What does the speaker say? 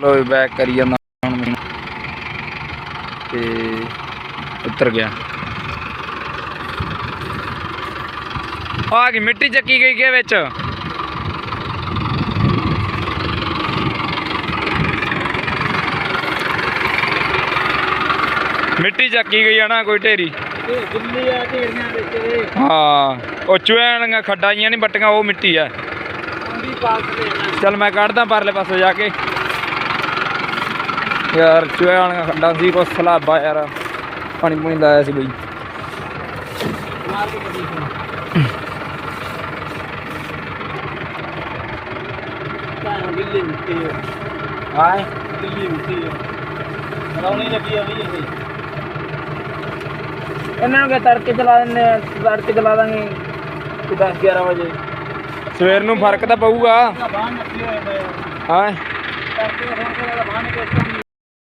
Low back करी जाना ते उतर गया। आ गई मिट्टी चक्की गई के विच मिट्टी चक्की गई है ना कोई ढेरी। हाँ वो चुहैन खड्डाइयां नहीं बट्टियां वो मिट्टी है। चल मैं कढ़दा परले पासे जाके यार चुहैन खड्डा सी कुछ सलाबा यार पानी पूनी लाया सी बई। इन्होंने तड़के चला देंगे तड़के चला देंगे 10-11 बजे सवेर नूं फर्क तो पऊगा। हाँ